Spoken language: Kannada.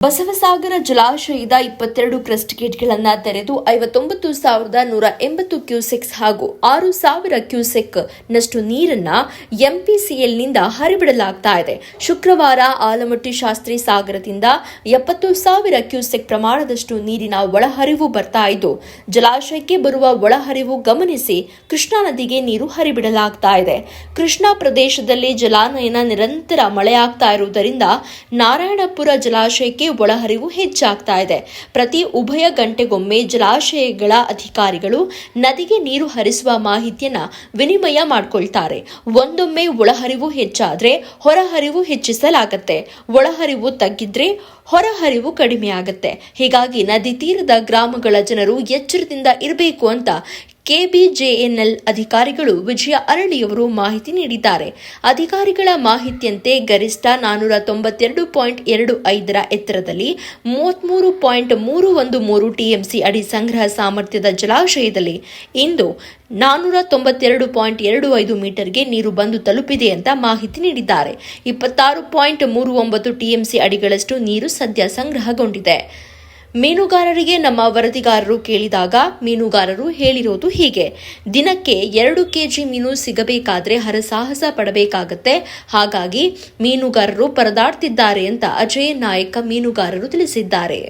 ಬಸವಸಾಗರ ಜಲಾಶಯದ 22 ಕ್ರಸ್ಟ್ ಗೇಟ್ಗಳನ್ನು ತೆರೆದು 59,180 ಕ್ಯೂಸೆಕ್ಸ್ ಹಾಗೂ 6,000 ಕ್ಯೂಸೆಕ್ ನಷ್ಟು ನೀರನ್ನ ಎಂಪಿಸಿಎಲ್ನಿಂದ ಹರಿಬಿಡಲಾಗ್ತಾ ಇದೆ. ಶುಕ್ರವಾರ ಆಲಮಟ್ಟಿ ಶಾಸ್ತ್ರಿ ಸಾಗರದಿಂದ 70,000 ಕ್ಯೂಸೆಕ್ ಪ್ರಮಾಣದಷ್ಟು ನೀರಿನ ಒಳಹರಿವು ಬರ್ತಾ ಇದ್ದು, ಜಲಾಶಯಕ್ಕೆ ಬರುವ ಒಳಹರಿವು ಗಮನಿಸಿ ಕೃಷ್ಣಾ ನದಿಗೆ ನೀರು ಹರಿಬಿಡಲಾಗ್ತಾ ಇದೆ. ಕೃಷ್ಣಾ ಪ್ರದೇಶದಲ್ಲಿ ಜಲಾನಯನ ನಿರಂತರ ಮಳೆಯಾಗ್ತಾ ಇರುವುದರಿಂದ ನಾರಾಯಣಪುರ ಜಲಾಶಯಕ್ಕೆ ಒಳಹರಿವು ಹೆಚ್ಚಾಗ್ತಾ ಇದೆ. ಪ್ರತಿ ಉಭಯ ಗಂಟೆಗೊಮ್ಮೆ ಜಲಾಶಯಗಳ ಅಧಿಕಾರಿಗಳು ನದಿಗೆ ನೀರು ಹರಿಸುವ ಮಾಹಿತಿಯನ್ನ ವಿನಿಮಯ ಮಾಡಿಕೊಳ್ತಾರೆ. ಒಂದೊಮ್ಮೆ ಒಳಹರಿವು ಹೆಚ್ಚಾದ್ರೆ ಹೊರಹರಿವು ಹೆಚ್ಚಿಸಲಾಗುತ್ತೆ, ಒಳಹರಿವು ತಗ್ಗಿದ್ರೆ ಹೊರಹರಿವು ಕಡಿಮೆ ಆಗುತ್ತೆ. ಹೀಗಾಗಿ ನದಿ ತೀರದ ಗ್ರಾಮಗಳ ಜನರು ಎಚ್ಚರದಿಂದ ಇರಬೇಕು ಅಂತ ಕೆಬಿಜೆಎನ್ಎಲ್ ಅಧಿಕಾರಿಗಳು ವಿಜಯ ಅರಳಿಯವರು ಮಾಹಿತಿ ನೀಡಿದ್ದಾರೆ. ಅಧಿಕಾರಿಗಳ ಮಾಹಿತಿಯಂತೆ ಗರಿಷ್ಠ 492.25 ಎತ್ತರದಲ್ಲಿ 33.313 ಟಿಎಂಸಿ ಅಡಿ ಸಂಗ್ರಹ ಸಾಮರ್ಥ್ಯದ ಜಲಾಶಯದಲ್ಲಿ ಇಂದು 492.25 ಮೀಟರ್ಗೆ ನೀರು ಬಂದು ತಲುಪಿದೆ ಅಂತ ಮಾಹಿತಿ ನೀಡಿದ್ದಾರೆ. 26.39 ಟಿಎಂಸಿ ಅಡಿಗಳಷ್ಟು ನೀರು ಸದ್ಯ ಸಂಗ್ರಹಗೊಂಡಿದೆ. ಮೀನುಗಾರರಿಗೆ ನಮ್ಮ ವರದಿಗಾರರು ಕೇಳಿದಾಗ ಮೀನುಗಾರರು ಹೇಳಿರೋದು ಹೀಗೆ: ದಿನಕ್ಕೆ 2 ಕೆಜಿ ಮೀನು ಸಿಗಬೇಕಾದ್ರೆ ಹರಸಾಹಸ ಪಡಬೇಕಾಗತ್ತೆ. ಹಾಗಾಗಿ ಮೀನುಗಾರರು ಪರದಾಡ್ತಿದ್ದಾರೆ ಅಂತ ಅಜಯ್ ನಾಯಕ್ ಮೀನುಗಾರರು ತಿಳಿಸಿದ್ದಾರೆ.